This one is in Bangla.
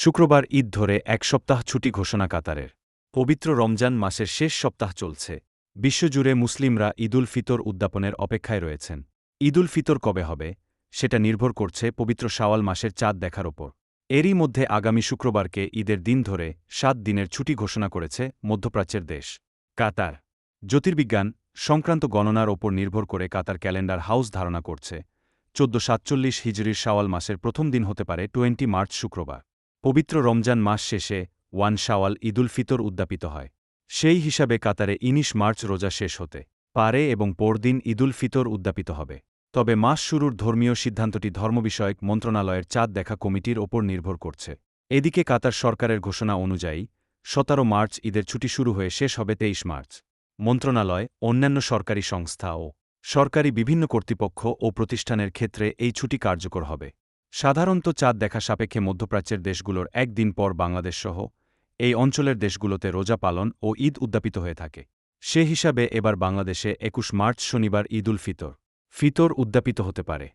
শুক্রবার ঈদ ধরে এক সপ্তাহ ছুটি ঘোষণা কাতারের। পবিত্র রমজান মাসের শেষ সপ্তাহ চলছে। বিশ্বজুড়ে মুসলিমরা ঈদুল ফিতর উদ্যাপনের অপেক্ষায় রয়েছেন। ঈদুল ফিতর কবে হবে, সেটা নির্ভর করছে পবিত্র শাওয়াল মাসের চাঁদ দেখার ওপর। এরই মধ্যে আগামী শুক্রবারকে ঈদের দিন ধরে ৭ দিনের ছুটি ঘোষণা করেছে মধ্যপ্রাচ্যের দেশ কাতার। জ্যোতির্বিজ্ঞান সংক্রান্ত গণনার ওপর নির্ভর করে কাতার ক্যালেন্ডার হাউস ধারণা করছে ১৪৪৭ হিজরির শাওয়াল মাসের প্রথম দিন হতে পারে 20 মার্চ শুক্রবার। পবিত্র রমজান মাস শেষে 1 শাওয়াল ঈদুল ফিতর উদ্যাপিত হয়। সেই হিসাবে কাতারে ১৯ মার্চ রোজা শেষ হতে পারে এবং পরদিন ঈদুল ফিতর উদ্যাপিত হবে। তবে মাস শুরুর ধর্মীয় সিদ্ধান্তটি ধর্মবিষয়ক মন্ত্রণালয়ের চাঁদ দেখা কমিটির ওপর নির্ভর করছে। এদিকে কাতার সরকারের ঘোষণা অনুযায়ী ১৭ মার্চ ঈদের ছুটি শুরু হয়ে শেষ হবে ২৩ মার্চ। মন্ত্রণালয়, অন্যান্য সরকারি সংস্থা ও সরকারি বিভিন্ন কর্তৃপক্ষ ও প্রতিষ্ঠানের ক্ষেত্রে এই ছুটি কার্যকর হবে। সাধারণত চাঁদ দেখা সাপেক্ষে মধ্যপ্রাচ্যের দেশগুলোর একদিন পর বাংলাদেশসহ এই অঞ্চলের দেশগুলোতে রোজা পালন ও ঈদ উদ্যাপিত হয়ে থাকে। সে হিসাবে এবার বাংলাদেশে ২১ মার্চ শনিবার ঈদুল ফিতর উদ্যাপিত হতে পারে।